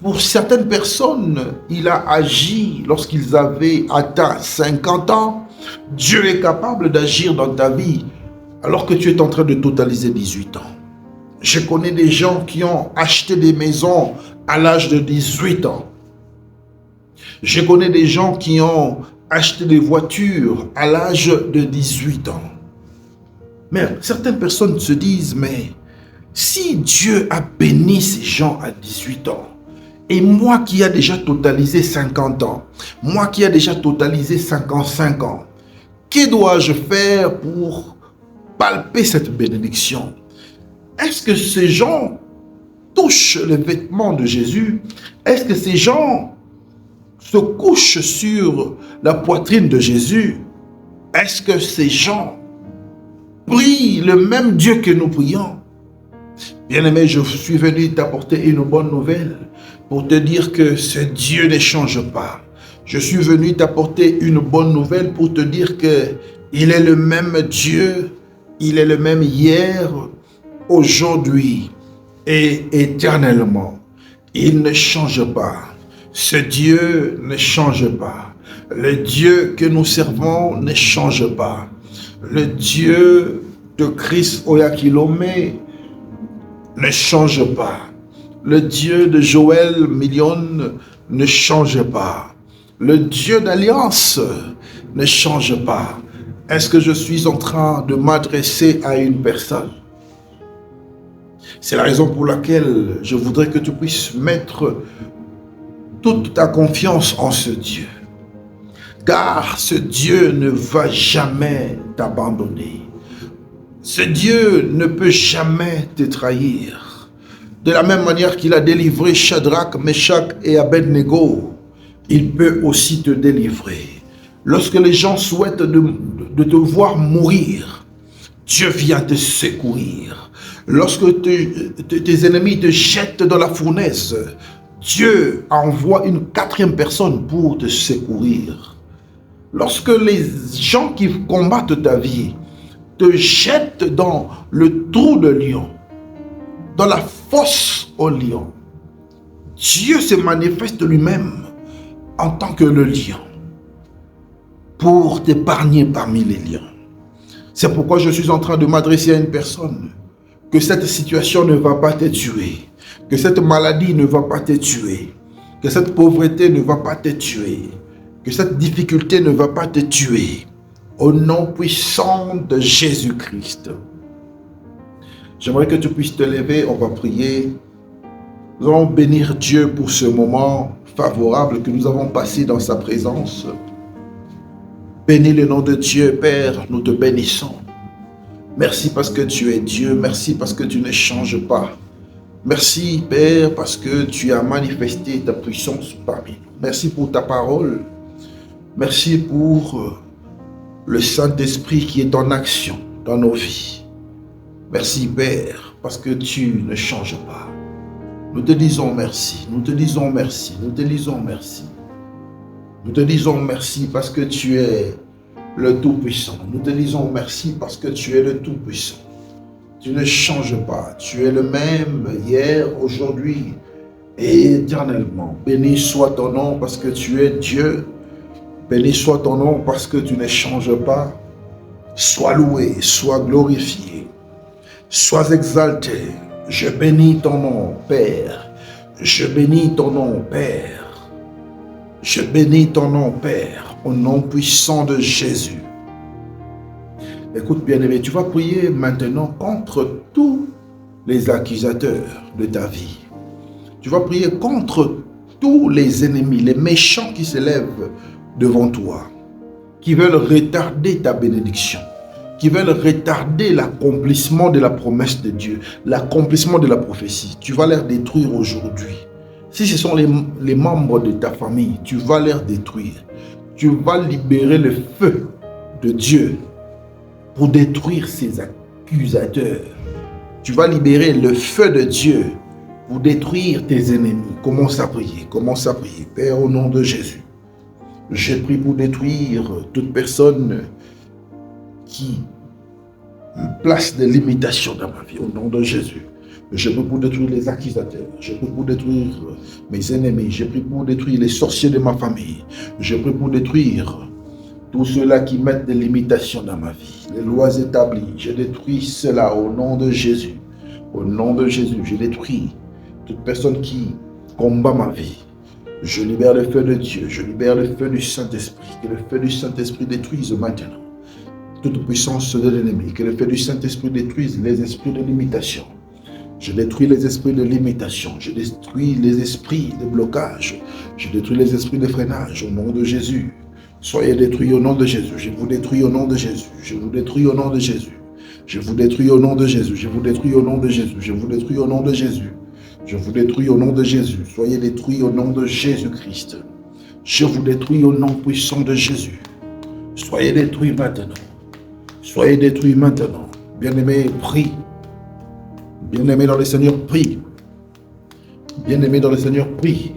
Speaker 2: pour certaines personnes, il a agi lorsqu'ils avaient atteint 50 ans, Dieu est capable d'agir dans ta vie alors que tu es en train de totaliser 18 ans. Je connais des gens qui ont acheté des maisons à l'âge de 18 ans. Je connais des gens qui ont acheté des voitures à l'âge de 18 ans. Mais certaines personnes se disent, mais si Dieu a béni ces gens à 18 ans, et moi qui ai déjà totalisé 50 ans, moi qui ai déjà totalisé 55 ans, que dois-je faire pour palper cette bénédiction? Est-ce que ces gens touchent les vêtements de Jésus? Est-ce que ces gens se couchent sur la poitrine de Jésus? Est-ce que ces gens prient le même Dieu que nous prions? Bien-aimé, je suis venu t'apporter une bonne nouvelle pour te dire que ce Dieu ne change pas. Je suis venu t'apporter une bonne nouvelle pour te dire que il est le même Dieu, il est le même hier, aujourd'hui et éternellement. Il ne change pas. Ce Dieu ne change pas. Le Dieu que nous servons ne change pas. Le Dieu de Christ Oyakilome ne change pas. Le Dieu de Joël Million ne change pas. Le Dieu d'Alliance ne change pas. Est-ce que je suis en train de m'adresser à une personne? C'est la raison pour laquelle je voudrais que tu puisses mettre toute ta confiance en ce Dieu. Car ce Dieu ne va jamais t'abandonner. Ce Dieu ne peut jamais te trahir. De la même manière qu'il a délivré Shadrach, Meshach et Abednego, il peut aussi te délivrer. Lorsque les gens souhaitent de te voir mourir, Dieu vient te secourir. Lorsque tes ennemis te jettent dans la fournaise, Dieu envoie une quatrième personne pour te secourir. Lorsque les gens qui combattent ta vie te jettent dans le trou de lion, dans la fosse au lion, Dieu se manifeste lui-même en tant que le lion pour t'épargner parmi les lions. C'est pourquoi je suis en train de m'adresser à une personne. Que cette situation ne va pas te tuer, que cette maladie ne va pas te tuer, que cette pauvreté ne va pas te tuer, que cette difficulté ne va pas te tuer. Au nom puissant de Jésus-Christ. J'aimerais que tu puisses te lever, on va prier. Nous allons bénir Dieu pour ce moment favorable que nous avons passé dans sa présence. Bénis le nom de Dieu, Père, nous te bénissons. Merci parce que tu es Dieu, merci parce que tu ne changes pas. Merci, Père, parce que tu as manifesté ta puissance parmi nous. Merci pour ta parole. Merci pour le Saint-Esprit qui est en action dans nos vies. Merci, Père, parce que tu ne changes pas. Nous te disons merci, nous te disons merci, nous te disons merci. Nous te disons merci parce que tu es le Tout-Puissant. Nous te disons merci parce que tu es le Tout-Puissant. Tu ne changes pas. Tu es le même hier, aujourd'hui et éternellement. Béni soit ton nom parce que tu es Dieu. Béni soit ton nom parce que tu ne changes pas. Sois loué, sois glorifié, sois exalté. Je bénis ton nom, Père. Je bénis ton nom, Père. Je bénis ton nom, Père, au nom puissant de Jésus. Écoute, bien-aimé, tu vas prier maintenant contre tous les accusateurs de ta vie. Tu vas prier contre tous les ennemis, les méchants qui s'élèvent devant toi, qui veulent retarder ta bénédiction, qui veulent retarder l'accomplissement de la promesse de Dieu, l'accomplissement de la prophétie. Tu vas les détruire aujourd'hui. Si ce sont les membres de ta famille, tu vas les détruire. Tu vas libérer le feu de Dieu pour détruire ces accusateurs. Tu vas libérer le feu de Dieu pour détruire tes ennemis. Commence à prier, commence à prier. Père, au nom de Jésus, je prie pour détruire toute personne qui place des limitations dans ma vie. Au nom de Jésus, je prie pour détruire les accusateurs. Je prie pour détruire mes ennemis. Je prie pour détruire les sorciers de ma famille. Je prie pour détruire tous ceux-là qui mettent des limitations dans ma vie. Les lois établies, je détruis cela au nom de Jésus. Au nom de Jésus, je détruis toute personne qui combat ma vie. Je libère le feu de Dieu. Je libère le feu du Saint-Esprit. Que le feu du Saint-Esprit détruise maintenant toute puissance de l'ennemi. Que le feu du Saint-Esprit détruise les esprits de limitation. Je détruis les esprits de limitation. Je détruis les esprits de blocage. Je détruis les esprits de freinage au nom de Jésus. Soyez détruits au nom de Jésus. Je vous détruis au nom de Jésus. Je vous détruis au nom de Jésus. Je vous détruis au nom de Jésus. Je vous détruis au nom de Jésus. Je vous détruis au nom de Jésus. Je vous détruis au nom de Jésus. Soyez détruits au nom de Jésus-Christ. Je vous détruis au nom puissant de Jésus. Soyez détruits maintenant. Soyez détruits maintenant. Bien-aimés, prie. Bien-aimés dans le Seigneur, prie. Bien-aimés dans le Seigneur, prie.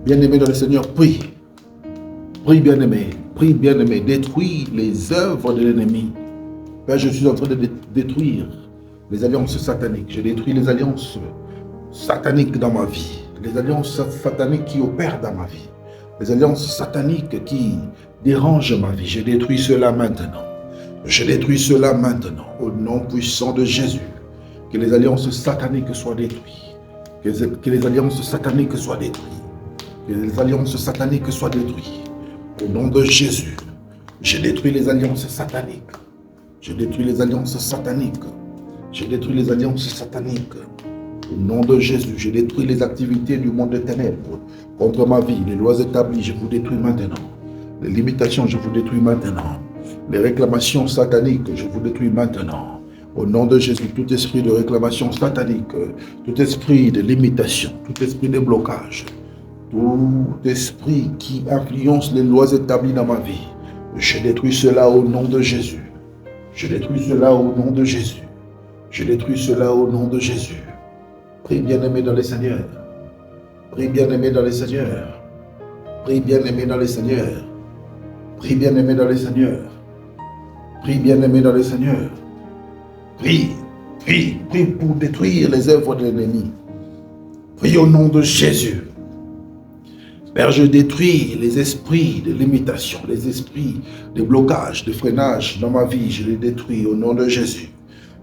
Speaker 2: Bien-aimés dans le Seigneur, prie. Prie, bien-aimé. Prie, bien-aimé. Détruis les œuvres de l'ennemi. Père, je suis en train de détruire les alliances sataniques. Je détruis les alliances sataniques dans ma vie. Les alliances sataniques qui opèrent dans ma vie. Les alliances sataniques qui dérangent ma vie. Je détruis cela maintenant. Je détruis cela maintenant. Au nom puissant de Jésus. Que les alliances sataniques soient détruites. Que les alliances sataniques soient détruites. Que les alliances sataniques soient détruites. Au nom de Jésus, je détruis les alliances sataniques. Je détruis les alliances sataniques. Je détruis les alliances sataniques. Au nom de Jésus, je détruis les activités du monde des ténèbres contre ma vie. Les lois établies, je vous détruis maintenant. Les limitations, je vous détruis maintenant. Les réclamations sataniques, je vous détruis maintenant. Au nom de Jésus, tout esprit de réclamation satanique, tout esprit de limitation, tout esprit de blocage, tout esprit qui influence les lois établies dans ma vie, je détruis cela au nom de Jésus. Je détruis cela au nom de Jésus. Je détruis cela au nom de Jésus. Prie bien-aimé dans le Seigneur. Prie bien-aimé dans le Seigneur. Prie bien-aimé dans le Seigneur. Prie bien-aimé dans le Seigneur. Prie bien-aimé dans le Seigneur. Prie, prie, prie pour détruire les œuvres de l'ennemi. Prie au nom de Jésus. Père, je détruis les esprits de limitation, les esprits de blocage, de freinage dans ma vie. Je les détruis au nom de Jésus.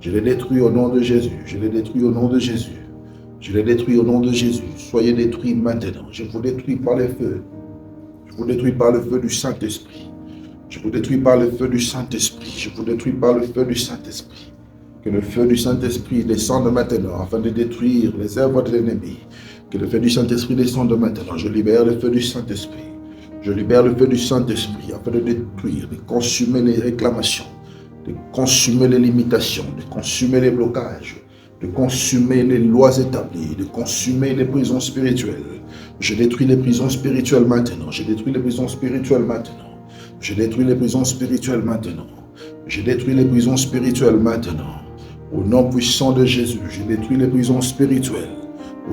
Speaker 2: Je les détruis au nom de Jésus. Je les détruis au nom de Jésus. Je les détruis au nom de Jésus. Soyez détruits maintenant. Je vous détruis par le feu. Je vous détruis par le feu du Saint-Esprit. Je vous détruis par le feu du Saint-Esprit. Je vous détruis par le feu du Saint-Esprit. Que le feu du Saint-Esprit descende maintenant afin de détruire les œuvres de l'ennemi. Que le feu du Saint-Esprit descende maintenant. Je libère le feu du Saint-Esprit. Je libère le feu du Saint-Esprit afin de détruire, de consumer les réclamations, de consumer les limitations, de consumer les blocages, de consumer les lois établies, de consumer les prisons spirituelles. Je détruis les prisons spirituelles maintenant. Je détruis les prisons spirituelles maintenant. Je détruis les prisons spirituelles maintenant. Je détruis les prisons spirituelles maintenant. Au nom puissant de Jésus, je détruis les prisons spirituelles.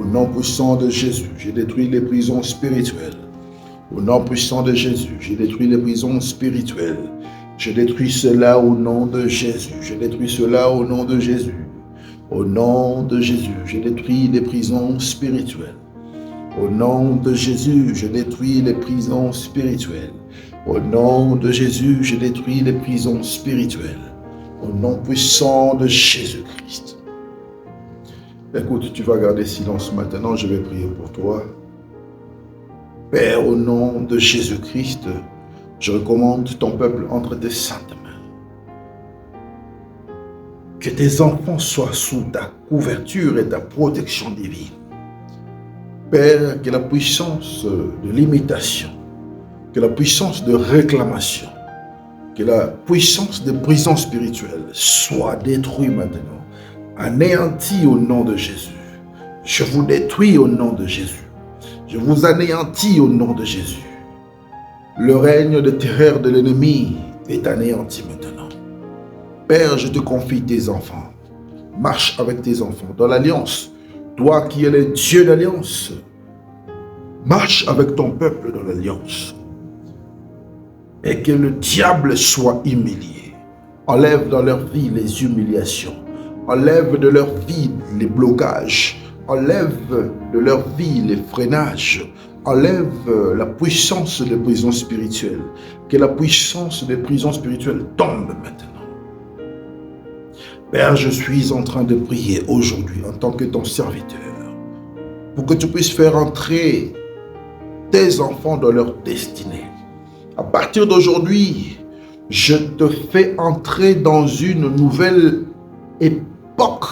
Speaker 2: Au nom puissant de Jésus, je détruis les prisons spirituelles. Au nom puissant de Jésus, je détruis les prisons spirituelles. Je détruis cela au nom de Jésus. Je détruis cela au nom de Jésus. Au nom de Jésus, je détruis les prisons spirituelles. Au nom de Jésus, je détruis les prisons spirituelles. Au nom de Jésus, je détruis les prisons spirituelles. Au nom puissant de Jésus-Christ. Écoute, tu vas garder silence maintenant, je vais prier pour toi. Père, au nom de Jésus-Christ, je recommande ton peuple entre tes saintes mains. Que tes enfants soient sous ta couverture et ta protection divine. Père, que la puissance de l'imitation, que la puissance de réclamation, que la puissance de prison spirituelle soit détruite maintenant, anéantie au nom de Jésus. Je vous détruis au nom de Jésus. Je vous anéantis au nom de Jésus. Le règne de terreur de l'ennemi est anéanti maintenant. Père, je te confie tes enfants. Marche avec tes enfants dans l'alliance. Toi qui es le Dieu d'alliance, marche avec ton peuple dans l'alliance. Et que le diable soit humilié. Enlève dans leur vie les humiliations. Enlève de leur vie les blocages. Enlève de leur vie les freinages. Enlève la puissance des prisons spirituelles. Que la puissance des prisons spirituelles tombe maintenant. Père, je suis en train de prier aujourd'hui en tant que ton serviteur pour que tu puisses faire entrer tes enfants dans leur destinée. À partir d'aujourd'hui, je te fais entrer dans une nouvelle époque.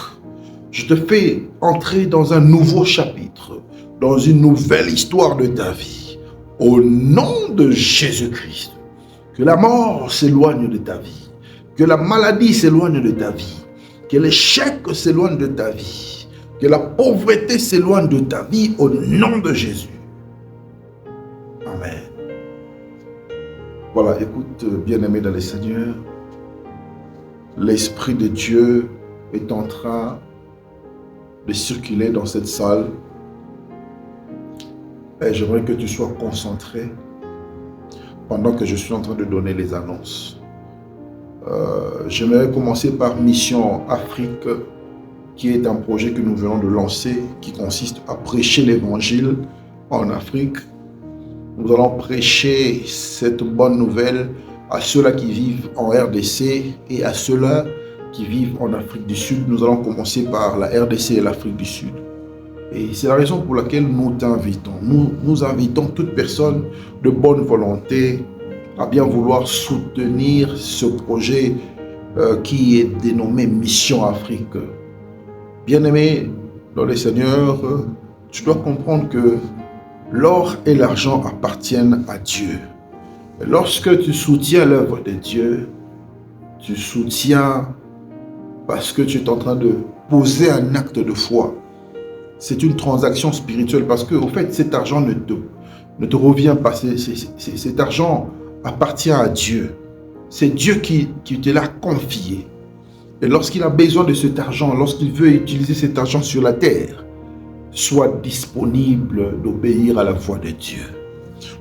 Speaker 2: Je te fais entrer dans un nouveau chapitre, dans une nouvelle histoire de ta vie. Au nom de Jésus-Christ, que la mort s'éloigne de ta vie, que la maladie s'éloigne de ta vie, que l'échec s'éloigne de ta vie, que la pauvreté s'éloigne de ta vie au nom de Jésus. Amen. Voilà, écoute, bien-aimé dans le Seigneur, l'Esprit de Dieu est en train de circuler dans cette salle. Et j'aimerais que tu sois concentré pendant que je suis en train de donner les annonces. J'aimerais commencer par Mission Afrique, qui est un projet que nous venons de lancer, qui consiste à prêcher l'évangile en Afrique. Nous allons prêcher cette bonne nouvelle à ceux-là qui vivent en RDC et à ceux-là qui vivent en Afrique du Sud. Nous allons commencer par la RDC et l'Afrique du Sud. Et c'est la raison pour laquelle nous t'invitons. Nous invitons toute personne de bonne volonté à bien vouloir soutenir ce projet qui est dénommé Mission Afrique. Bien-aimé dans le Seigneur, tu dois comprendre que l'or et l'argent appartiennent à Dieu. Et lorsque tu soutiens l'œuvre de Dieu, tu soutiens parce que tu es en train de poser un acte de foi. C'est une transaction spirituelle parce que, au fait, cet argent ne te revient pas. Cet argent appartient à Dieu. C'est Dieu qui te l'a confié. Et lorsqu'il a besoin de cet argent, lorsqu'il veut utiliser cet argent sur la terre, sois disponible d'obéir à la voix de Dieu.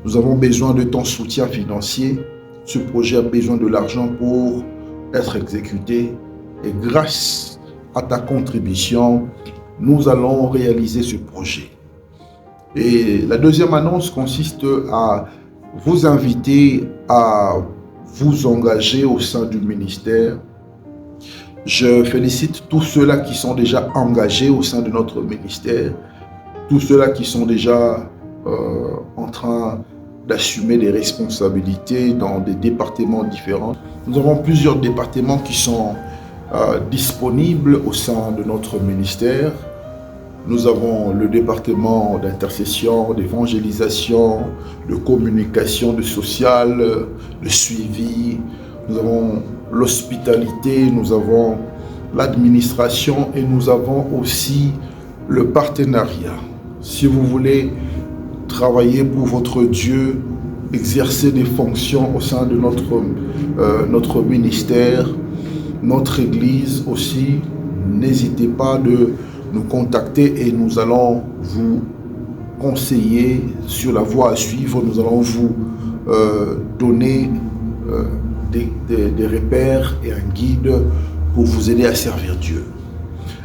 Speaker 2: Nous avons besoin de ton soutien financier. Ce projet a besoin de l'argent pour être exécuté. Et grâce à ta contribution, nous allons réaliser ce projet. Et la deuxième annonce consiste à vous inviter à vous engager au sein du ministère. Je félicite tous ceux-là qui sont déjà engagés au sein de notre ministère, tous ceux-là qui sont déjà en train d'assumer des responsabilités dans des départements différents. Nous avons plusieurs départements qui sont disponibles au sein de notre ministère. Nous avons le département d'intercession, d'évangélisation, de communication, de social, de suivi. Nous avons l'hospitalité, nous avons l'administration et nous avons aussi le partenariat. Si vous voulez travailler pour votre Dieu, exercer des fonctions au sein de notre ministère, notre église aussi, n'hésitez pas de nous contacter et nous allons vous conseiller sur la voie à suivre. Nous allons vous donner des repères et un guide pour vous aider à servir Dieu.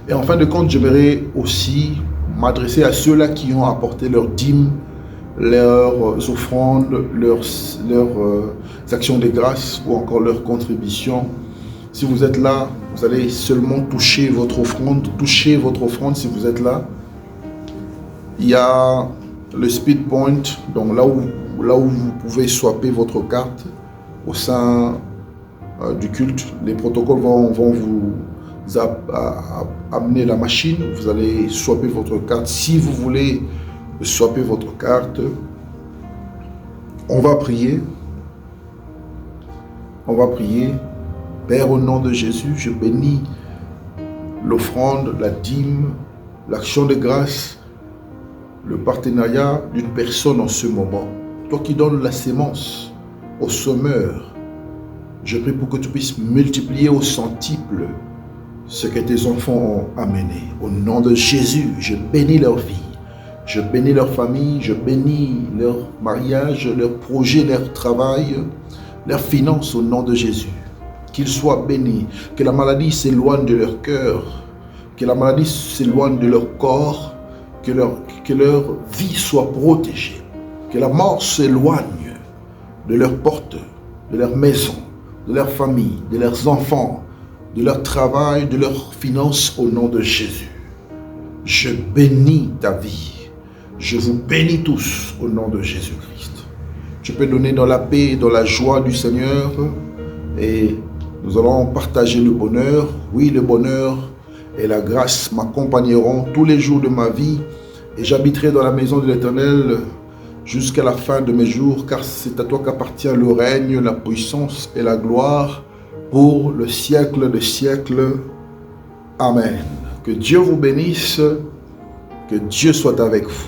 Speaker 2: Et en fin de compte, j'aimerais aussi m'adresser à ceux-là qui ont apporté leurs dîmes, leurs offrandes, leurs actions de grâce ou encore leurs contributions. Si vous êtes là, vous allez seulement toucher votre offrande. Touchez votre offrande si vous êtes là. Il y a le speed point, donc là où vous pouvez swapper votre carte au sein du culte. Les protocoles vont vous amener la machine. Vous allez swapper votre carte. Si vous voulez swapper votre carte, on va prier. On va prier. Père, au nom de Jésus, je bénis l'offrande, la dîme, l'action de grâce, le partenariat d'une personne en ce moment. Toi qui donnes la sémence au semeur, je prie pour que tu puisses multiplier au centuple ce que tes enfants ont amené. Au nom de Jésus, je bénis leur vie, je bénis leur famille, je bénis leur mariage, leur projet, leur travail, leurs finances au nom de Jésus. Qu'ils soient bénis, que la maladie s'éloigne de leur cœur, que la maladie s'éloigne de leur corps, que leur vie soit protégée, que la mort s'éloigne de leur porte, de leur maison, de leur famille, de leurs enfants, de leur travail, de leurs finances au nom de Jésus. Je bénis ta vie. Je vous bénis tous au nom de Jésus-Christ. Tu peux donner dans la paix et dans la joie du Seigneur et nous allons partager le bonheur. Oui, le bonheur et la grâce m'accompagneront tous les jours de ma vie et j'habiterai dans la maison de l'Éternel jusqu'à la fin de mes jours, car c'est à toi qu'appartient le règne, la puissance et la gloire pour le siècle des siècles. Amen. Que Dieu vous bénisse, que Dieu soit avec vous.